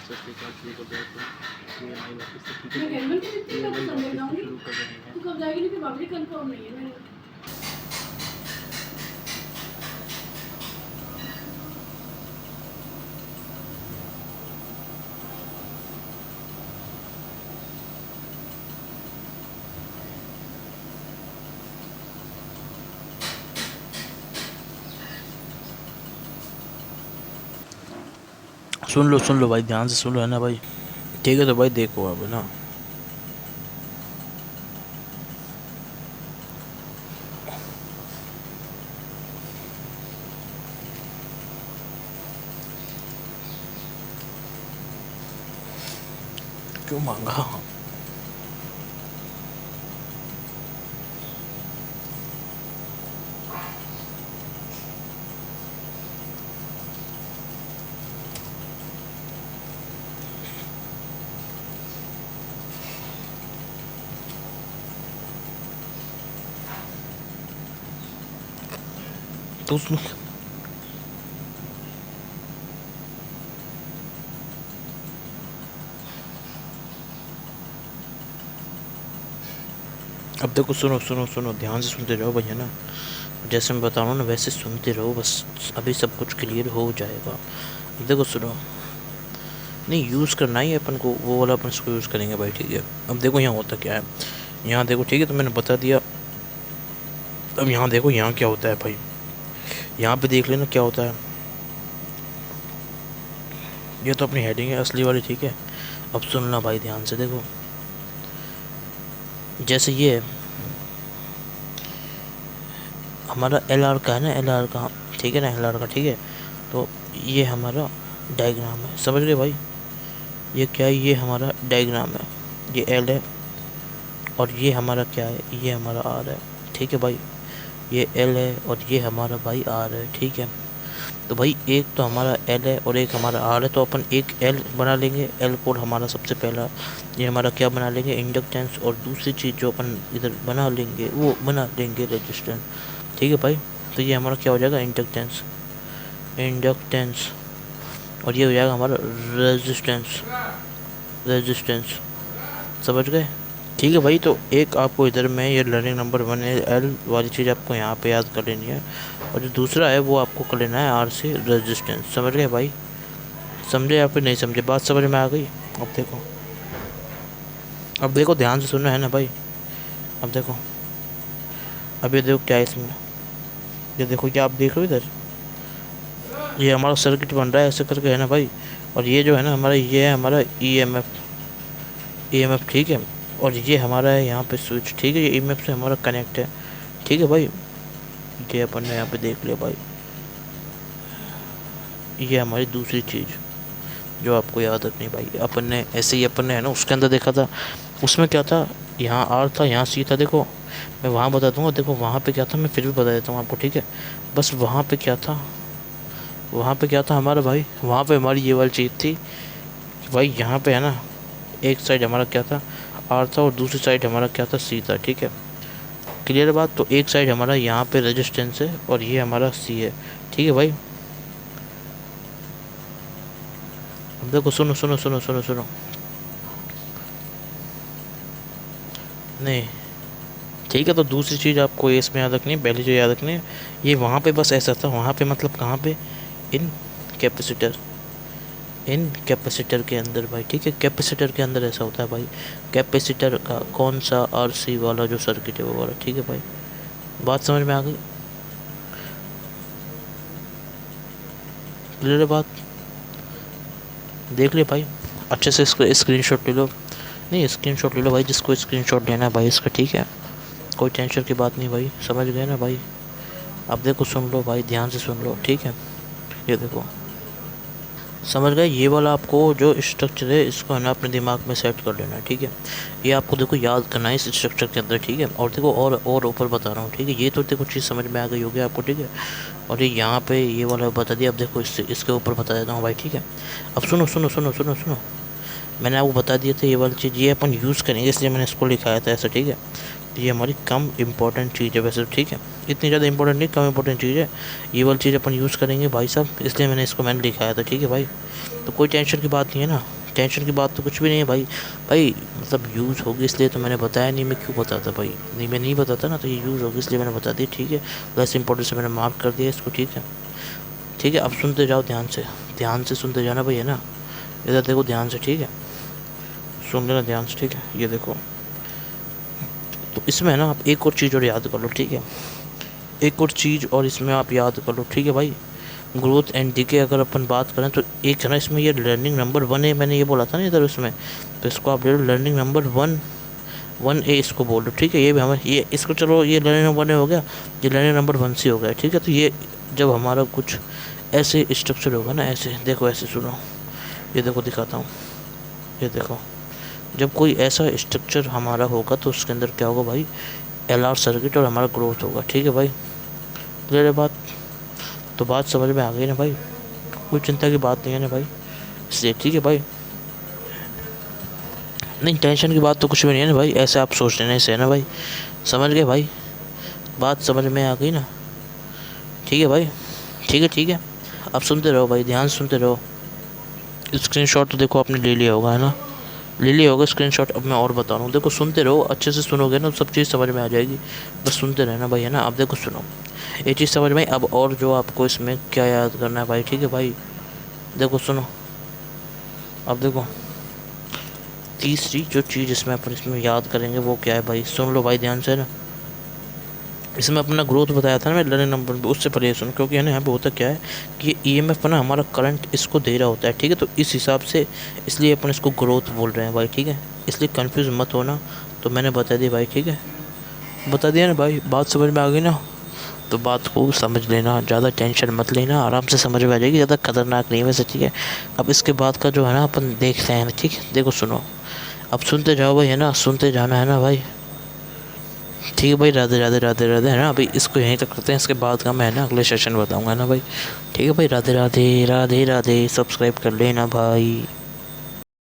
से शुरू कर दिया तो EMI वापस से ठीक मैं है। कैजुअल की कितनी EMI संडे वापस से जाऊंगी शुरू कर रहे हैं। तो कब जाएगी लेकिन बाबरी कंफर्म नहीं है मेरे। सुन लो भाई, ध्यान से सुन लो, है ना भाई? ठीक है तो भाई देखो अब ना, क्यों मांगा? तो उसमें अब देखो, सुनो, ध्यान से सुनते रहो भैया ना। जैसे मैं बता रहा हूँ ना वैसे सुनते रहो बस, अभी सब कुछ क्लियर हो जाएगा। अब देखो सुनो, नहीं यूज़ करना ही है अपन को, वो वाला अपन इसको यूज़ करेंगे भाई, ठीक है। अब देखो यहाँ होता क्या है, यहाँ देखो, ठीक है, तो मैंने बता दिया। अब यहाँ देखो यहाँ क्या होता है भाई, यहाँ पे देख लेना क्या होता है। ये तो अपनी हेडिंग है असली वाली, ठीक है। अब सुनना भाई ध्यान से, देखो जैसे ये हमारा LR का है ना, LR का, ठीक है ना, LR का, ठीक है। तो ये हमारा डायग्राम है, समझ गए भाई? ये क्या है, ये हमारा डायग्राम है, ये L है, और ये हमारा क्या है, ये हमारा R है, ठीक है भाई। ये L है और ये हमारा भाई R है, ठीक है। तो भाई एक तो हमारा L है और एक हमारा R है, तो अपन एक L बना लेंगे, L कोड हमारा सबसे पहला, ये हमारा क्या बना लेंगे, इंडक्टेंस। और दूसरी चीज़ जो अपन इधर बना लेंगे वो बना लेंगे रेजिस्टेंस, ठीक है भाई। तो ये हमारा क्या हो जाएगा, इंडक्टेंस, और ये हो जाएगा हमारा रेजिस्टेंस, समझ गए? ठीक है भाई। तो एक आपको इधर में ये लर्निंग नंबर 1 L वाली चीज़ आपको यहाँ पे याद कर लेनी है, और जो दूसरा है वो आपको कर लेना है RC रेजिस्टेंस, समझ गए भाई? समझे या फिर नहीं समझे, बात समझ में आ गई? अब देखो ध्यान से सुनना है ना भाई। अब देखो, अब ये देखो क्या है इसमें, ये देखो, क्या आप देख रहे हो इधर, ये हमारा सर्किट बन रहा है ऐसे करके, है ना भाई? और ये जो है ना हमारा, ये है हमारा EMF, ठीक है। और ये हमारा है यहाँ पे स्विच, ठीक है, ये EMF से हमारा कनेक्ट है, ठीक है भाई। ये अपन ने यहाँ पे देख लिया भाई, ये हमारी दूसरी चीज़ जो आपको याद रखनी भाई। अपन ने ऐसे ही, अपन ने है ना उसके अंदर देखा था, उसमें क्या था, यहाँ R था, यहाँ C था। देखो मैं वहाँ बता दूंगा, देखो वहाँ पे क्या था, मैं फिर भी बता देता हूँ आपको, ठीक है। बस वहाँ पे क्या था, वहाँ पे क्या था हमारा भाई, वहाँ पे हमारी ये वाली चीज़ थी कि भाई यहाँ पे है ना, एक साइड हमारा क्या था, R था, और दूसरी साइड हमारा क्या था, C था, ठीक है। क्लियर बात? तो एक साइड हमारा यहाँ पे रेजिस्टेंस है और ये हमारा C है, ठीक है भाई। अब देखो, सुनो, नहीं, ठीक है। तो दूसरी चीज़ आपको इसमें याद रखनी है, पहली जो याद रखनी है, ये वहाँ पे बस ऐसा था, वहाँ पे मतलब कहाँ पे, इन कैपेसिटर, इन कैपेसिटर के अंदर भाई, ठीक है। कैपेसिटर के अंदर ऐसा होता है भाई, कैपेसिटर का कौन सा, RC वाला जो सर्किट है वो वाला, ठीक है भाई। बात समझ में आ गई? क्लियर है बात? देख ले भाई, अच्छे से इसको स्क्रीनशॉट ले लो, नहीं स्क्रीनशॉट ले लो भाई, जिसको स्क्रीनशॉट लेना है भाई इसका, ठीक है। कोई टेंशन की बात नहीं भाई, समझ गए ना भाई? अब देखो सुन लो भाई, ध्यान से सुन लो, ठीक है। ये देखो, समझ गए? ये वाला आपको जो स्ट्रक्चर है इसको है ना अपने दिमाग में सेट कर लेना है, ठीक है। ये आपको देखो याद करना है इस स्ट्रक्चर के अंदर, ठीक है। और देखो, और ऊपर बता रहा हूँ, ठीक है। ये तो देखो चीज़ समझ में आ गई होगी आपको, ठीक है। और ये यहाँ पे ये वाला बता दिया। अब देखो इसके ऊपर बता देता हूँ भाई, ठीक है। अब सुनो, मैंने आपको बता दिया था ये वाली चीज़, ये अपन यूज़ करेंगे, इसलिए मैंने इसको लिखाया था ऐसा, ठीक है। ये हमारी कम इम्पोर्टेंट चीज़ है वैसे, ठीक है। इतनी ज़्यादा इंपॉर्टेंट नहीं, कम इम्पोर्टेंट चीज़ है। ये वाली चीज़ अपन यूज़ करेंगे भाई साहब, इसलिए मैंने इसको लिखाया था, ठीक है भाई। तो कोई टेंशन की बात नहीं है ना, टेंशन की बात तो कुछ भी नहीं है भाई। भाई मतलब यूज़ होगी इसलिए तो मैंने बताया, नहीं मैं क्यों बताता भाई, नहीं मैं नहीं बताता ना, तो ये यूज़ होगी इसलिए मैंने बता दिया, ठीक है। प्लस इंपॉर्टेंट से मैंने मार्क कर दिया इसको, ठीक है। ठीक है, अब सुनते जाओ ध्यान से सुनते जाना भाई, है ना। इधर देखो ध्यान से, ठीक है, सुन लेना ध्यान से, ठीक है। ये देखो, तो इसमें है ना आप एक और चीज़ और याद कर लो, ठीक है, एक और चीज़ और इसमें आप याद कर लो, ठीक है भाई। ग्रोथ एंड डीके अगर अपन बात करें तो एक है ना इसमें, ये लर्निंग नंबर 1 है, मैंने ये बोला था ना इधर उसमें, तो इसको आप ले लो लर्निंग नंबर 1A इसको बोल लो, ठीक है। ये भी हमें ये इसको चलो, ये लर्निंग नंबर 1 हो गया, ये लर्निंग नंबर 1C हो गया, ठीक है। तो ये जब हमारा कुछ ऐसे स्ट्रक्चर होगा ना, ऐसे देखो, ऐसे सुनो, ये देखो दिखाता हूँ, ये देखो, जब कोई ऐसा स्ट्रक्चर हमारा होगा तो उसके अंदर क्या होगा भाई, LR सर्किट और हमारा ग्रोथ होगा, ठीक है भाई। क्लियर है बात, तो बात समझ में आ गई ना भाई, कोई चिंता की बात नहीं है ना भाई, इसलिए ठीक है भाई। नहीं टेंशन की बात तो कुछ भी नहीं है ना भाई, ऐसे आप सोच लेने से है ना भाई, समझ गए भाई, बात समझ में आ गई ना, ठीक है भाई, ठीक है। अब सुनते रहो भाई, ध्यान से सुनते रहो। स्क्रीनशॉट तो देखो आपने ले लिया होगा, है ना, ले लिया होगा स्क्रीनशॉट। अब मैं और बता रहा हूँ, देखो सुनते रहो, अच्छे से सुनोगे ना सब चीज़ समझ में आ जाएगी, बस सुनते रहना भाई, है ना। अब देखो सुनो, ये चीज़ समझ में, अब और जो आपको इसमें क्या याद करना है भाई, ठीक है भाई, देखो सुनो, अब देखो तीसरी जो चीज़ इसमें अपन इसमें याद करेंगे वो क्या है भाई, सुन लो भाई ध्यान से ना। इसमें अपना ग्रोथ बताया था ना मैं लर्निंग नंबर पे, उससे पहले सुनो, क्योंकि है ना यहाँ पे होता क्या है कि EMF ना हमारा करंट इसको दे रहा होता है, ठीक है। तो इस हिसाब से इसलिए अपन इसको ग्रोथ बोल रहे हैं भाई, ठीक है, इसलिए कंफ्यूज मत होना। तो मैंने बता दिया भाई, ठीक है, बता दिया ना भाई, बात समझ में आ गई ना, तो बात को समझ लेना, ज़्यादा टेंशन मत लेना, आराम से समझ में आ जाएगी, ज़्यादा खतरनाक नहीं है वैसे, ठीक है। अब इसके बाद का जो है ना अपन देखते हैं, ठीक है, देखो सुनो, अब सुनते जाओ भाई, है ना, सुनते जाना है ना भाई, ठीक है भाई। राधे राधे राधे राधे, है ना। अभी इसको यहीं तक करते हैं, इसके बाद का मैं है ना अगले सेशन बताऊंगा ना भाई, ठीक है भाई। राधे राधे राधे राधे, सब्सक्राइब कर लेना भाई।